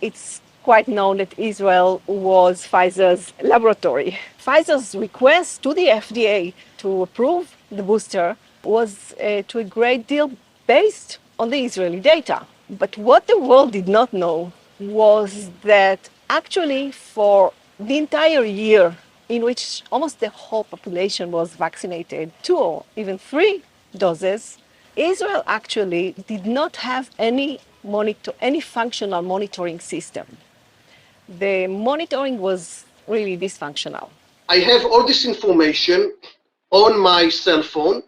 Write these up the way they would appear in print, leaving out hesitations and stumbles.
it's quite known that Israel was Pfizer's laboratory. Pfizer's request to the FDA to approve the booster was to a great deal based on the Israeli data. But what the world did not know was that actually for the entire year in which almost the whole population was vaccinated, 2 or even 3 doses, Israel actually did not have any functional monitoring system. The monitoring was really dysfunctional. I have all this information on my cell phone,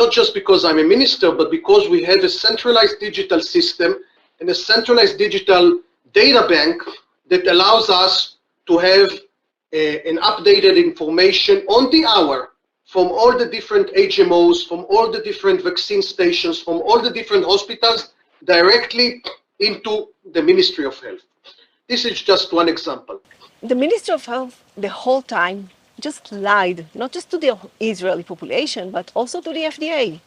not just because I'm a minister, but because we have a centralized digital system and a centralized digital data bank that allows us to have an updated information on the hour from all the different HMOs, from all the different vaccine stations, from all the different hospitals, directly into the Ministry of Health. This is just one example. The Ministry of Health, the whole time, just lied, not just to the Israeli population, but also to the FDA.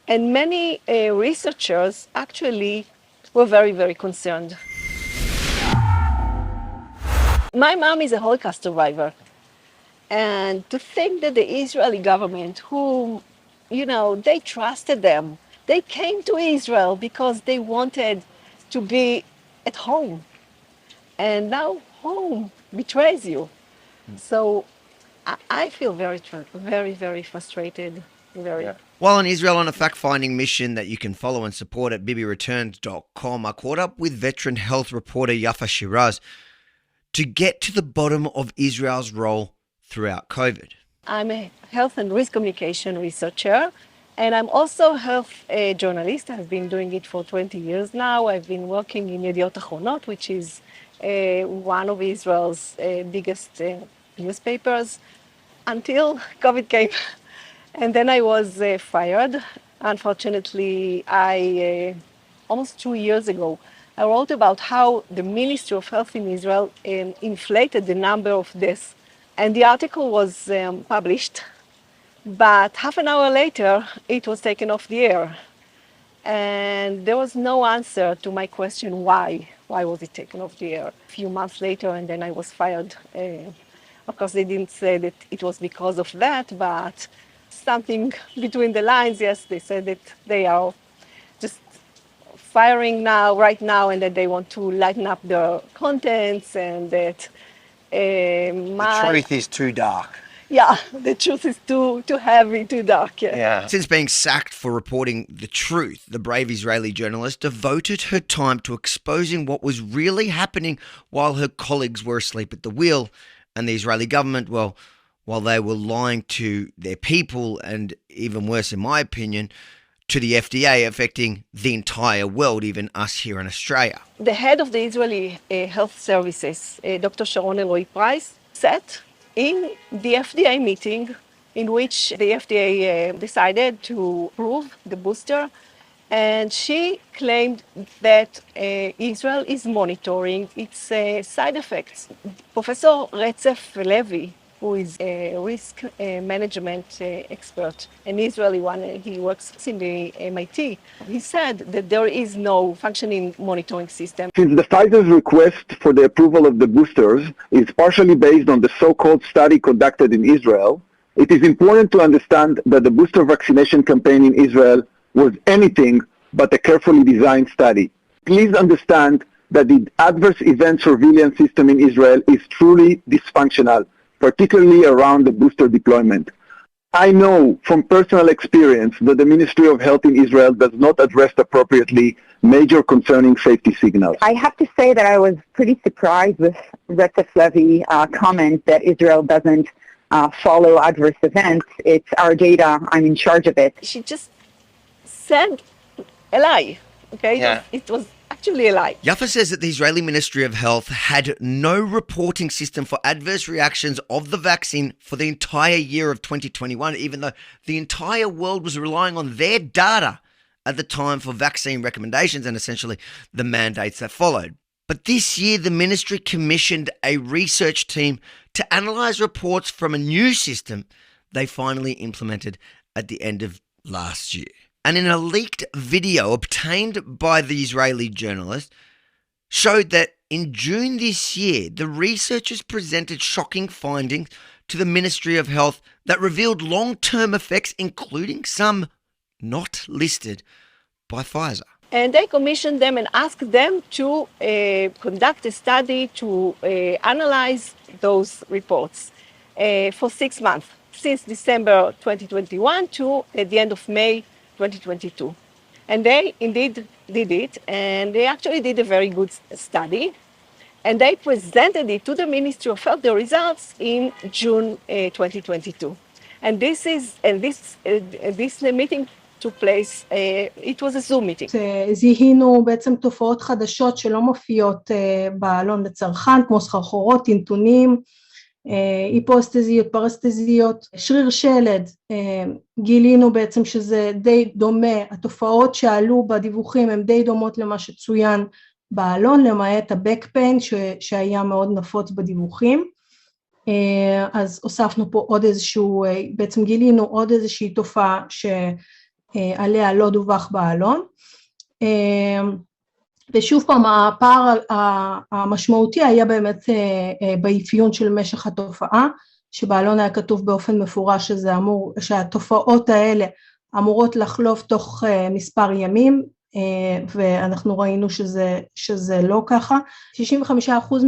And many researchers actually were very, very concerned. My mom is a Holocaust survivor. And to think that the Israeli government, who, they trusted them, they came to Israel because they wanted to be at home. And now home betrays you. So I feel very, very, very frustrated. While in Israel on a fact-finding mission that you can follow and support at bibireturns.com, I caught up with veteran health reporter Yaffa Shir-Raz to get to the bottom of Israel's role throughout COVID. I'm a health and risk communication researcher, and I'm also a health journalist. I've been doing it for 20 years now. I've been working in Yediot Achronot, which is one of Israel's biggest newspapers, until COVID came. And then I was fired. Unfortunately, almost 2 years ago, I wrote about how the Ministry of Health in Israel inflated the number of deaths. And the article was published, but half an hour later, it was taken off the air. And there was no answer to my question, why? Why was it taken off the air? A few months later, and then I was fired. Of course, they didn't say that it was because of that, but something between the lines, yes, they said that they are just firing right now, and that they want to lighten up their contents, and that the truth is too dark. Yeah, the truth is too heavy, too dark. Yeah. Since being sacked for reporting the truth, the brave Israeli journalist devoted her time to exposing what was really happening while her colleagues were asleep at the wheel. And the Israeli government, well, while they were lying to their people, and even worse, in my opinion, to the FDA, affecting the entire world, even us here in Australia. The head of the Israeli Health Services, Dr. Sharon Elroi-Price, sat in the FDA meeting in which the FDA decided to approve the booster, and she claimed that Israel is monitoring its side effects. Professor Retzef Levi, who is a risk management expert, an Israeli one, he works in the MIT, he said that there is no functioning monitoring system. Since the Pfizer's request for the approval of the boosters is partially based on the so-called study conducted in Israel, it is important to understand that the booster vaccination campaign in Israel was anything but a carefully designed study. Please understand that the adverse event surveillance system in Israel is truly dysfunctional, particularly around the booster deployment. I know from personal experience that the Ministry of Health in Israel does not address appropriately major concerning safety signals. I have to say that I was pretty surprised with Retzef Levi's comment that Israel doesn't follow adverse events. It's our data. I'm in charge of it. She just said a lie, okay? Yeah. It was actually a lie. Yaffa says that the Israeli Ministry of Health had no reporting system for adverse reactions of the vaccine for the entire year of 2021, even though the entire world was relying on their data at the time for vaccine recommendations and essentially the mandates that followed. But this year, the ministry commissioned a research team to analyse reports from a new system they finally implemented at the end of last year. And in a leaked video obtained by the Israeli journalist, showed that in June this year, the researchers presented shocking findings to the Ministry of Health that revealed long-term effects, including some not listed by Pfizer. And they commissioned them and asked them to conduct a study to analyze those reports for 6 months, since December 2021 to the end of May 2022. And they indeed did it, and they actually did a very good study. And they presented it to the Ministry of Health, the results, in June 2022. And this meeting took place, it was a Zoom meeting. זיהינו בעצם תופעות חדשות שלא מופיעות בעלון לצרכן, כמו סחרחורות, טינטונים, היפוסטזיות, פרסטזיות, שריר שלד. גילינו בעצם שזה די דומה, התופעות שעלו בדיווחים הן די דומות למה שצוין בעלון, למעט ה-back pain שהיה מאוד נפוץ בדיווחים. אז הוספנו פה עוד איזשהו, בעצם גילינו עוד איזושהי תופעה שעליה לא דווח בעלון. ושוב פעם, הפער המשמעותי היה באמת באפיון של משך התופעה, שבעלון היה כתוב באופן מפורש שהתופעות האלה אמורות לחלוף תוך מספר ימים, ואנחנו ראינו שזה לא ככה. 65%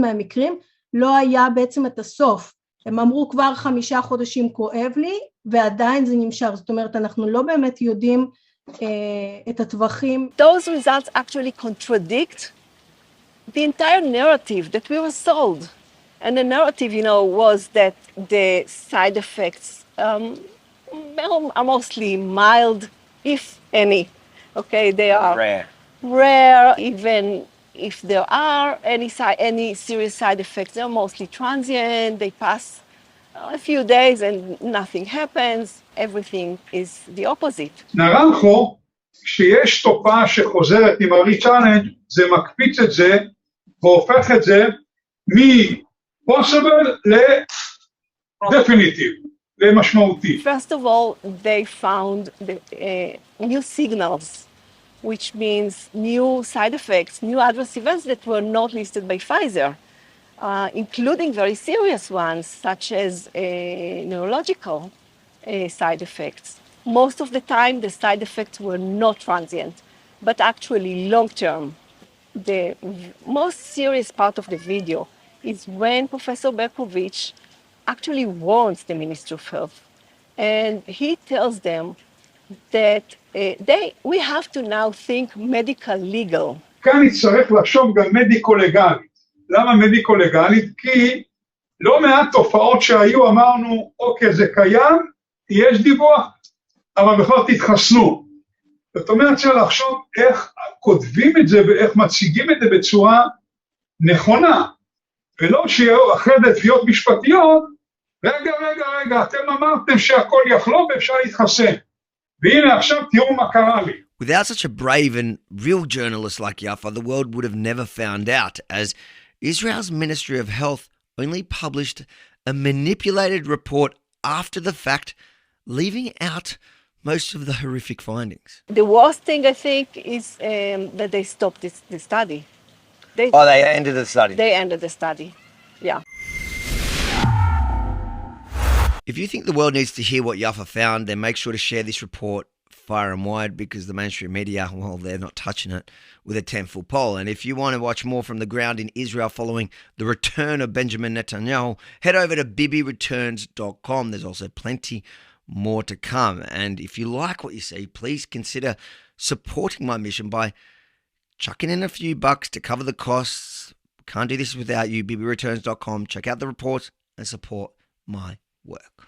מהמקרים לא היה בעצם את הסוף, הם אמרו כבר 5 חודשים כואב לי, ועדיין זה נמשך, זאת אומרת אנחנו לא באמת יודעים את הטווחים. Those results actually contradict the entire narrative that we were sold. And the narrative, was that the side effects are mostly mild, if any. Okay, they are rare, even if there are any serious side effects, they're mostly transient, they pass a few days and nothing happens, everything is the opposite. נרנכו, כשיש תופעה שחוזרת עם ה-re-challenge, זה מקפיץ את זה, והופך את זה מ-possible ל-definitive, למשמעותי. First of all, they found new signals, which means new side effects, new adverse events that were not listed by Pfizer, including very serious ones, such as neurological side effects. Most of the time, the side effects were not transient, but actually long-term. The most serious part of the video is when Professor Berkovich actually warns the Ministry of Health, and he tells them that we have to now think medical legal. כאן נצטרך לחשוב גם מדיקו-לגלית. למה מדיקו-לגלית? כי לא מעט תופעות שהיו, אמרנו, אוקיי, זה קיים, יש דיווח, אבל בכל תתחסנו. זאת אומרת, צריך לחשוב איך כותבים את זה ואיך מציגים את זה בצורה נכונה, ולא שיהיו אחרי זה תביעות משפטיות, רגע, אתם אמרתם שהכל יחלוף ואפשר להתחסן. והנה עכשיו תראו מה קרה לי. Without such a brave and real journalist like Yaffa, the world would have never found out, as Israel's Ministry of Health only published a manipulated report after the fact, leaving out most of the horrific findings. The worst thing, I think, is that they stopped the study. They ended the study. They ended the study, yeah. If you think the world needs to hear what Yaffa found, then make sure to share this report far and wide, because the mainstream media, well, they're not touching it with a 10-foot pole. And if you want to watch more from the ground in Israel following the return of Benjamin Netanyahu, head over to bibireturns.com. There's also plenty more to come. And if you like what you see, please consider supporting my mission by chucking in a few bucks to cover the costs. Can't do this without you. bibireturns.com. Check out the reports and support my work.